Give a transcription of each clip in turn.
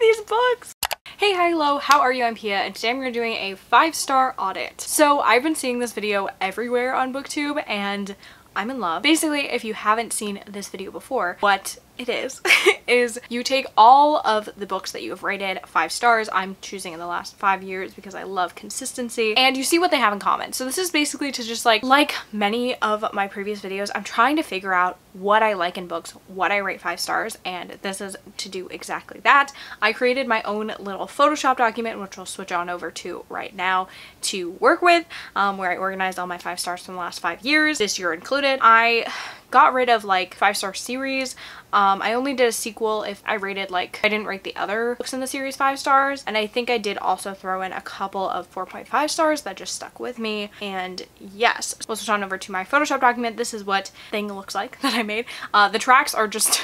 these books. Hey, hi, hello, how are you? I'm Pia, and today I'm going to be doing a 5-star audit. So I've been seeing this video everywhere on BookTube, and I'm in love. Basically, if you haven't seen this video before, what it is, is you take all of the books that you have rated 5 stars. I'm choosing in the last 5 years because I love consistency, and you see what they have in common. So this is basically to just like many of my previous videos, I'm trying to figure out what I like in books, what I rate 5 stars, and this is to do exactly that. I created my own little Photoshop document, which I'll switch on over to right now to work with, where I organized all my 5 stars from the last 5 years, this year included. I got rid of like 5-star series. I only did a sequel if I rated I didn't rate the other books in the series 5 stars, and I think I did also throw in a couple of 4.5 stars that just stuck with me. And yes, we'll switch on over to my Photoshop document. This is what thing looks like that I made. The tracks are just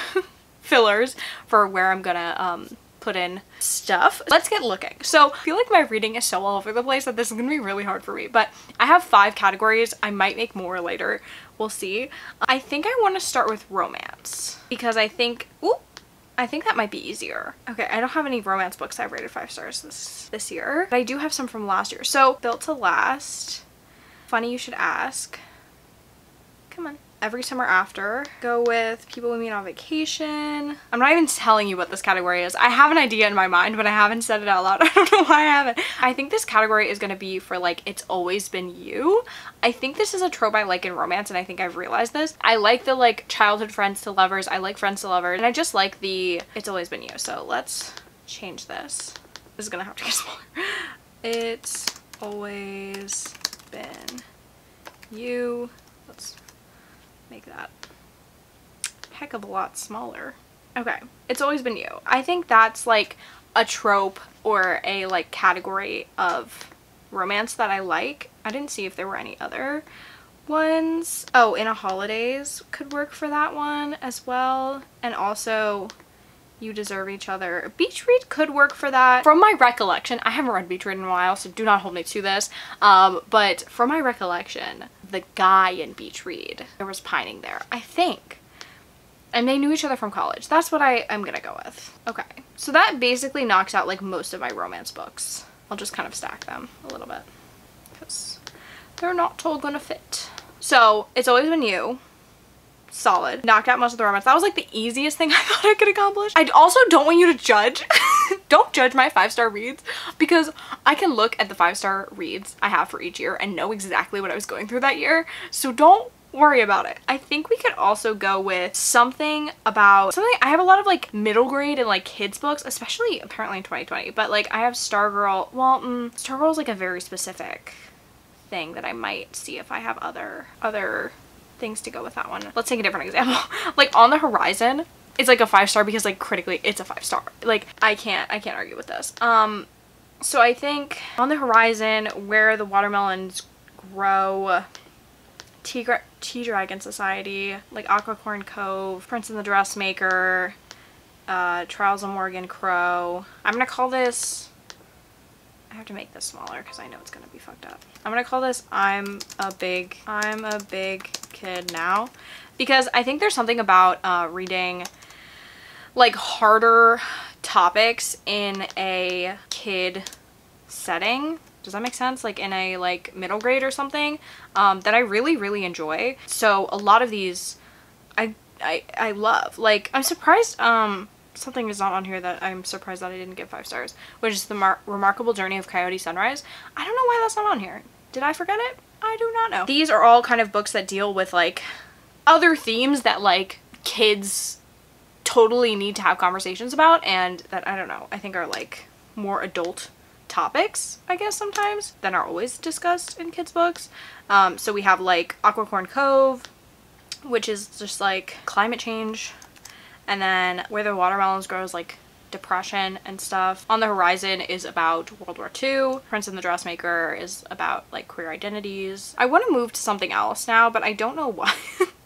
fillers for where I'm gonna put in stuff. Let's get looking. So I feel like my reading is so all over the place that this is gonna be really hard for me, but I have 5 categories. I might make more later. We'll see. I think I want to start with romance because I think that might be easier. Okay, I don't have any romance books I've rated 5 stars this year, but I do have some from last year. So Built to Last, Funny You Should Ask, come on, Every Summer After, go with People We Meet on Vacation. I'm not even telling you what this category is. I have an idea in my mind, but I haven't said it out loud. I don't know why I haven't. I think this category is going to be for It's Always Been You. I think this is a trope I like in romance, and I think I've realized this. I like the childhood friends to lovers. I like friends to lovers, and I just like the It's Always Been You. So let's change this. This is going to have to get smaller. It's Always Been You. Let's make that a heck of a lot smaller. Okay, It's Always Been You. I think that's a trope or a category of romance that I like. I didn't see if there were any other ones. Oh, In a Holidays could work for that one as well, and also You Deserve Each Other. Beach Read could work for that. From my recollection, I haven't read Beach Read in a while, so do not hold me to this, but from my recollection, the guy in Beach Read, there was pining there, I think. And they knew each other from college. That's what I'm gonna go with. Okay, so that basically knocks out most of my romance books. I'll just kind of stack them a little bit because they're not all gonna fit. So It's Always Been You. Solid. Knocked out most of the romance. That was the easiest thing I thought I could accomplish. I also don't want you to judge. Don't judge my 5-star reads, because I can look at the 5-star reads I have for each year and know exactly what I was going through that year. So don't worry about it. I think we could also go with something I have a lot of middle grade and kids books, especially apparently in 2020, but I have Stargirl. Well, Stargirl is a very specific thing that I might see if I have other things to go with that one. Let's take a different example. On the Horizon, it's a 5-star because critically it's a 5-star. I can't argue with this. So I think On the Horizon, Where the Watermelons Grow, Tea Dragon Society, Aquacorn Cove, Prince and the Dressmaker, Trials of Morgan Crow. I'm gonna call this, I have to make this smaller because I know it's gonna be fucked up. I'm gonna call this I'm a big kid now, because I think there's something about reading harder topics in a kid setting. Does that make sense? In a middle grade or something, that I really enjoy. So a lot of these I love. I'm surprised something is not on here that I'm surprised that I didn't get 5 stars, which is The Remarkable Journey of Coyote Sunrise. I don't know why that's not on here. Did I forget it? I do not know. These are all kind of books that deal with other themes that kids totally need to have conversations about, and that, I don't know, I think are more adult topics, I guess, sometimes, than are always discussed in kids books. So we have Aquacorn Cove, which is just climate change, and then Where the Watermelons Grow is depression and stuff. On the Horizon is about World War II. Prince and the Dressmaker is about queer identities. I want to move to something else now, but I don't know why.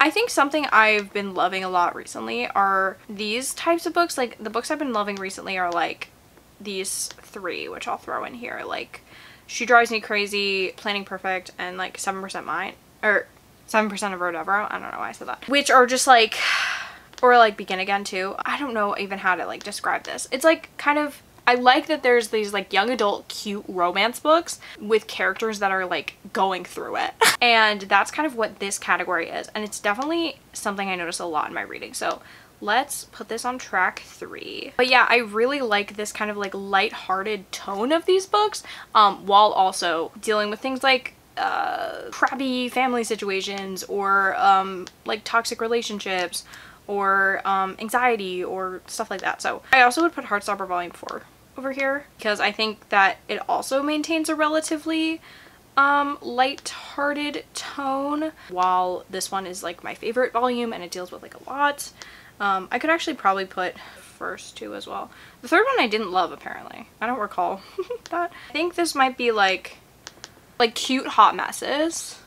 I think something I've been loving a lot recently are these types of books. The books I've been loving recently are these 3, which I'll throw in here, She Drives Me Crazy, Planning Perfect, and 7% Mine, or 7% of Road Ever. I don't know why I said that. Which are just Or like Begin Again too. I don't know even how to like describe this. It's like kind of, I like that there's these like young adult cute romance books with characters that are like going through it. And that's kind of what this category is. And it's definitely something I notice a lot in my reading. So let's put this on track 3. But yeah, I really like this kind of like light-hearted tone of these books, while also dealing with things like crappy family situations, or like toxic relationships, or anxiety, or stuff like that. So I also would put Heartstopper Volume 4 over here, because I think that it also maintains a relatively light-hearted tone, while this one is like my favorite volume and it deals with like a lot. I could actually probably put first 2 as well. The third one I didn't love, apparently. I don't recall that. I think this might be like cute hot messes.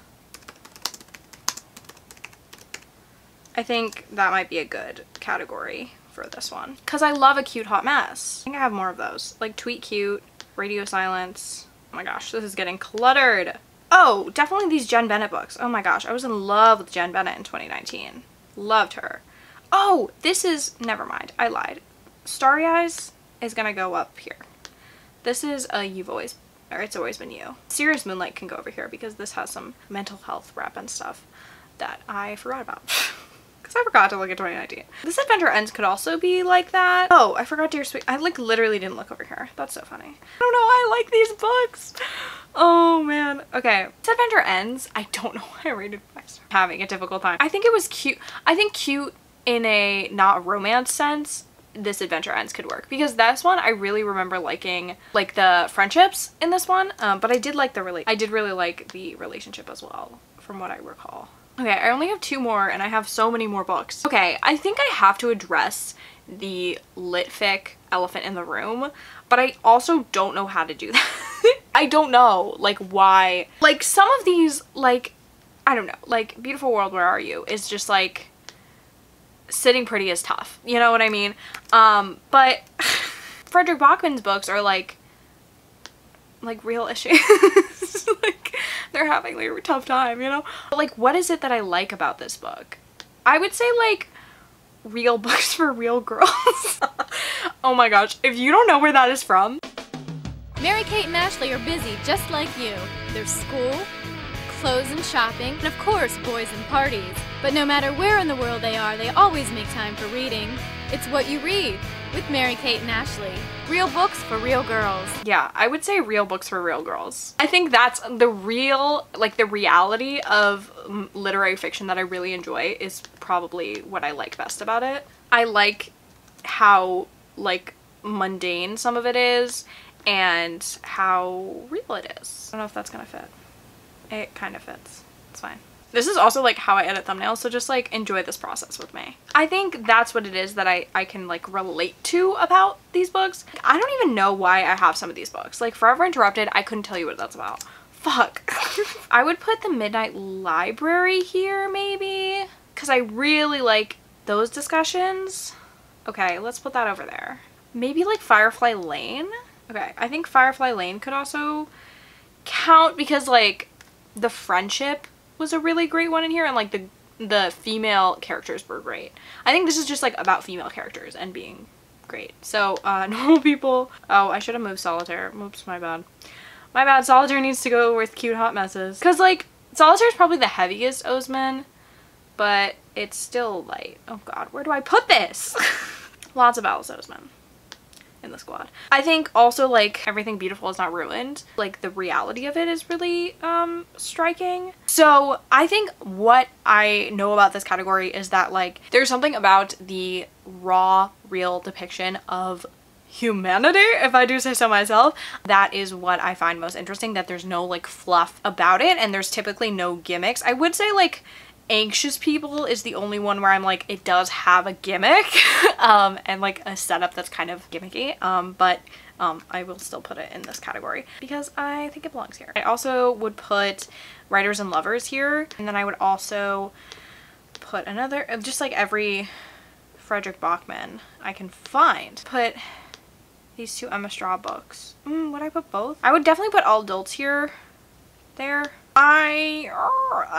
I think that might be a good category for this one, because I love a cute hot mess. I think I have more of those, like Tweet Cute, Radio Silence. Oh my gosh, this is getting cluttered. Oh, definitely these Jen Bennett books. Oh my gosh, I was in love with Jen Bennett in 2019. Loved her. Oh, this is, never mind, I lied. Starry Eyes is gonna go up here. This is a You've Always, or It's Always Been You. Serious Moonlight can go over here, because this has some mental health rap and stuff that I forgot about. Because I forgot to look at 2019. This Adventure Ends could also be like that. Oh, I forgot Dear Sweet. I like literally didn't look over here. That's so funny. I don't know why I like these books. Oh man. Okay. This Adventure Ends. I don't know why I rated 5 stars. Having a difficult time. I think it was cute. I think cute in a not romance sense, This Adventure Ends could work, because this one I really remember liking like the friendships in this one, but I did like I did really like the relationship as well, from what I recall. Okay, I only have 2 more and I have so many more books. Okay, I think I have to address the lit fic elephant in the room, but I also don't know how to do that. I don't know like why, like some of these, like I don't know, like Beautiful World Where Are You is just like sitting pretty is tough, you know what I mean? But Frederick Bachman's books are like real issues. Like they're having like a tough time, you know? But like, what is it that I like about this book? I would say like real books for real girls. Oh my gosh, if you don't know where that is from. Mary-Kate and Ashley are busy just like you. There's school, clothes and shopping, and of course boys and parties. But no matter where in the world they are, they always make time for reading. It's What You Read with Mary-Kate and Ashley. Real books for real girls. Yeah, I would say real books for real girls. I think that's the real, like the reality of literary fiction that I really enjoy is probably what I like best about it. I like how like mundane some of it is and how real it is. I don't know if that's gonna fit. It kind of fits. It's fine. This is also like how I edit thumbnails, so just like enjoy this process with me. I think that's what it is that I can like relate to about these books. I don't even know why I have some of these books. Like Forever Interrupted, I couldn't tell you what that's about. Fuck. I would put The Midnight Library here maybe, because I really like those discussions. Okay, let's put that over there. Maybe like Firefly Lane. Okay, I think Firefly Lane could also count, because like the friendship was a really great one in here, and like the female characters were great. I think this is just like about female characters and being great. So Normal People. Oh, I should have moved Solitaire. Oops, my bad. My bad. Solitaire needs to go with Cute Hot Messes, because like Solitaire is probably the heaviest Osman, but it's still light. Oh god, where do I put this? Lots of Alice Osman in the squad. I think also like Everything Beautiful Is Not Ruined, like the reality of it is really striking. So I think what I know about this category is that like there's something about the raw, real depiction of humanity, if I do say so myself, that is what I find most interesting, that there's no like fluff about it and there's typically no gimmicks. I would say like Anxious People is the only one where I'm like, it does have a gimmick and like a setup that's kind of gimmicky, but I will still put it in this category because I think it belongs here. I also would put Writers and Lovers here, and then I would also put another, just like every Frederick Bachman I can find. Put these 2 Emma Straw books. Would I put both? I would definitely put All Adults here, there. I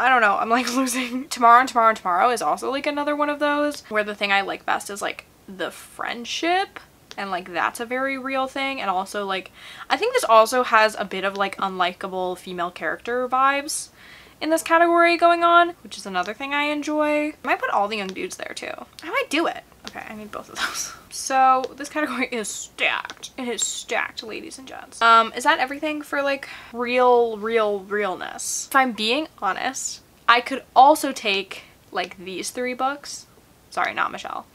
don't know. I'm like losing. Tomorrow and Tomorrow and Tomorrow is also like another one of those where the thing I like best is like the friendship, and like that's a very real thing. And also like I think this also has a bit of like unlikable female character vibes in this category going on, which is another thing I enjoy. I might put all the young dudes there too. I might do it. Okay, I need both of those. So this category is stacked. It is stacked, ladies and gents. Is that everything for like realness? If I'm being honest, I could also take like these 3 books. Sorry, not Michelle.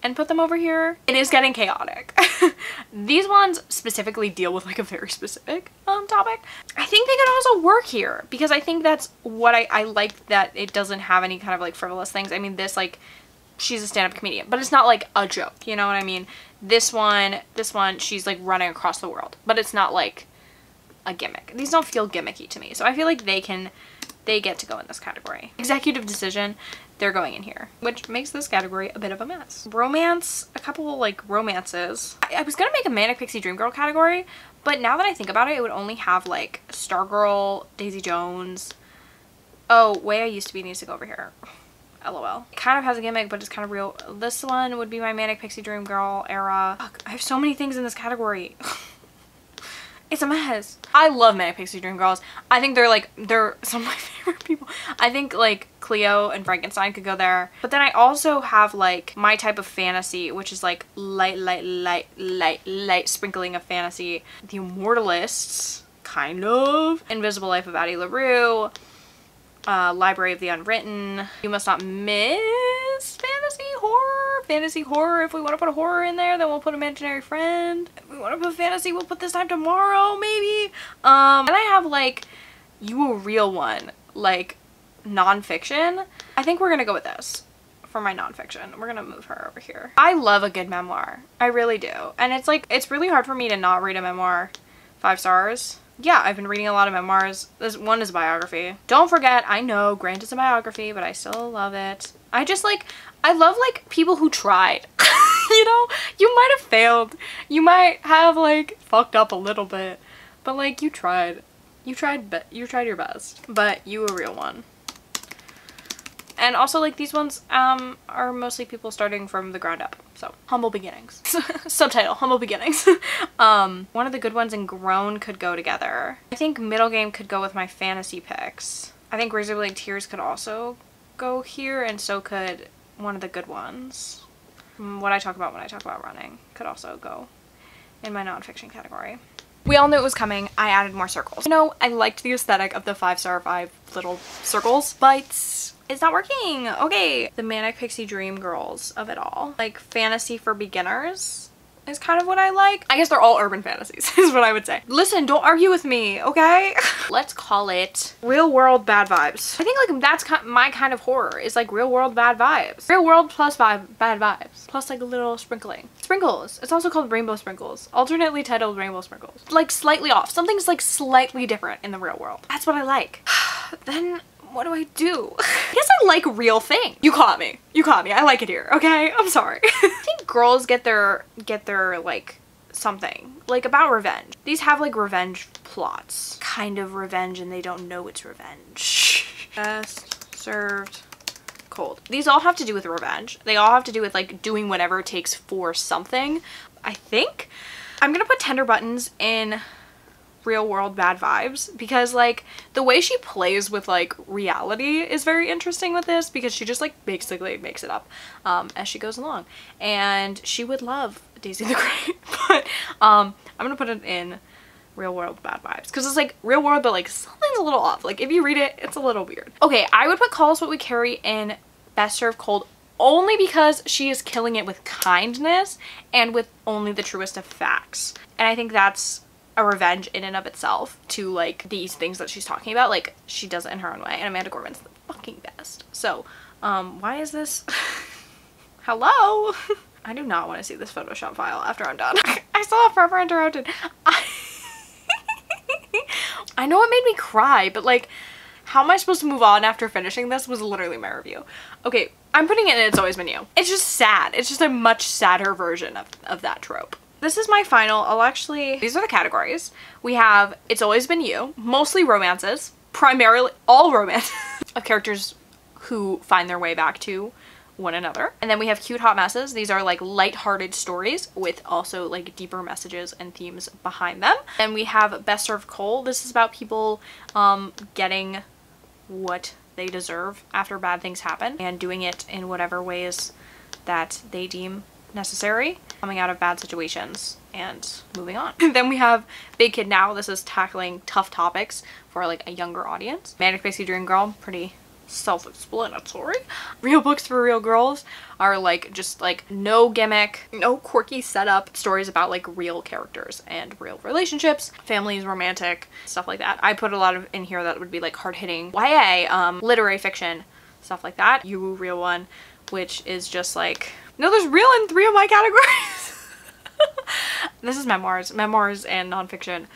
And put them over here. It is getting chaotic. These ones specifically deal with like a very specific topic. I think they could also work here because I think that's what I like, that it doesn't have any kind of like frivolous things. I mean, this like, she's a stand-up comedian, but it's not like a joke, you know what I mean? This one, she's like running across the world, but it's not like a gimmick. These don't feel gimmicky to me, so I feel like they get to go in this category. Executive decision, they're going in here, which makes this category a bit of a mess. Romance, a couple of like romances. I was gonna make a Manic Pixie Dream Girl category, but now that I think about it, it would only have like Stargirl, Daisy Jones. Oh, Way I Used to Be needs to go over here. LOL. It kind of has a gimmick, but it's kind of real. This one would be my Manic Pixie Dream Girl era. Fuck, I have so many things in this category. It's a mess. I love Manic Pixie Dream Girls. I think they're some of my favorite people. I think like Cleo and Frankenstein could go there. But then I also have like my type of fantasy, which is like light sprinkling of fantasy. The Immortalists, kind of. Invisible Life of Addie LaRue. Library of the Unwritten. You Must Not Miss fantasy horror. If we want to put a horror in there, then we'll put Imaginary Friend. If we want to put fantasy, we'll put This Time Tomorrow, maybe. And I have like You a Real One, like nonfiction. I think we're gonna go with this for my nonfiction. We're gonna move her over here. I love a good memoir. I really do. And it's like, it's really hard for me to not read a memoir 5 stars. Yeah, I've been reading a lot of memoirs. This one is a biography. Don't forget, I know Grant is a biography, but I still love it. I just like, I love like people who tried. You know, you might have failed. You might have like fucked up a little bit, but like you tried. You tried your best. But You a Real One. And also like these ones are mostly people starting from the ground up. So humble beginnings. Subtitle, humble beginnings. One of the good ones and Grown could go together. I think Middle Game could go with my fantasy picks. I think Razorblade Tears could also go here, and so could one of the good ones. What I talk about when I talk about running could also go in my nonfiction category. We all knew it was coming. I added more circles. You know, I liked the aesthetic of the 5-star 5 little circles, but it's not working. Okay. The Manic Pixie Dream Girls of it all. Like fantasy for beginners is kind of what I like. I guess they're all urban fantasies is what I would say. Listen, don't argue with me, okay? Let's call it real world bad vibes. I think like that's my kind of horror, is like real world bad vibes. Real world plus bad vibes. Plus like a little sprinkling. Sprinkles. It's also called Rainbow Sprinkles. Alternately titled Rainbow Sprinkles. Like slightly off. Something's like slightly different in the real world. That's what I like. Then what do I do? I guess I like real things. You caught me. You caught me. I like it here, okay? I'm sorry. I think girls get their like something like about revenge. These have like revenge plots. Kind of revenge, and they don't know it's revenge. Best served cold. These all have to do with revenge. They all have to do with like doing whatever it takes for something. I think I'm gonna put Tender Buttons in real world bad vibes, because like the way she plays with like reality is very interesting with this, because she just like basically makes it up as she goes along, and she would love Daisy the Great. But I'm gonna put it in real world bad vibes because it's like real world, but like something's a little off. Like if you read it, it's a little weird. Okay, I would put Call Us What We Carry in best served cold, only because she is killing it with kindness and with only the truest of facts, and I think that's a revenge in and of itself to like these things that she's talking about. Like she does it in her own way, and Amanda Gorman's the fucking best. So why is this hello? I do not want to see this Photoshop file after I'm done. I saw it forever interrupted. I know it made me cry, but like how am I supposed to move on after finishing this was literally my review. Okay, I'm putting it in It's Always Been You. It's just sad. It's just a much sadder version of that trope. This is my final. These are the categories. We have It's Always Been You, mostly romances, primarily all romance of characters who find their way back to one another. And then we have Cute Hot Messes. These are like light-hearted stories with also like deeper messages and themes behind them. And we have Best Served Cold. This is about people getting what they deserve after bad things happen and doing it in whatever ways that they deem necessary, coming out of bad situations and moving on. Then we have Big Kid Now. This is tackling tough topics for like a younger audience. Manic Pixie Dream Girl, pretty self-explanatory. Real Books for Real Girls are like just like no gimmick, no quirky setup stories about like real characters and real relationships, families, romantic, stuff like that. I put a lot of in here that would be like hard-hitting YA, literary fiction, stuff like that. You Real One, which is just like, no, there's real in 3 of my categories. This is memoirs and nonfiction,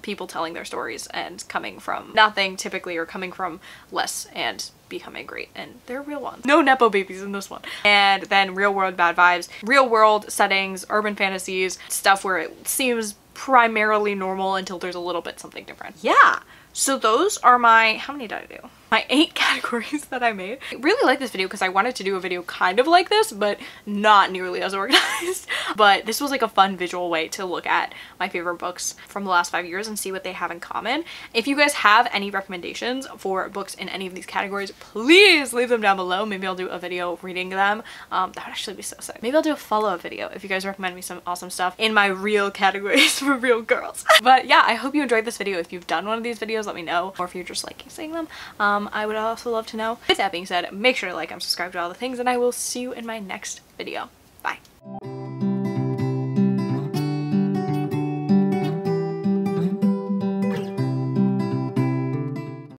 people telling their stories and coming from nothing typically, or coming from less and becoming great, and they're real ones. No nepo babies in this one. And then Real World Bad Vibes, real world settings, urban fantasies, stuff where it seems primarily normal until there's a little bit something different. Yeah, so those are my, how many did I do? My 8 categories that I made. I really like this video because I wanted to do a video kind of like this, but not nearly as organized. But this was like a fun visual way to look at my favorite books from the last 5 years and see what they have in common. If you guys have any recommendations for books in any of these categories, please leave them down below. Maybe I'll do a video reading them. That would actually be so sick. Maybe I'll do a follow-up video if you guys recommend me some awesome stuff in my real categories for real girls. But yeah, I hope you enjoyed this video. If you've done one of these videos, let me know. Or if you're just liking seeing them, I would also love to know. With that being said, make sure to like and subscribe to all the things, and I will see you in my next video.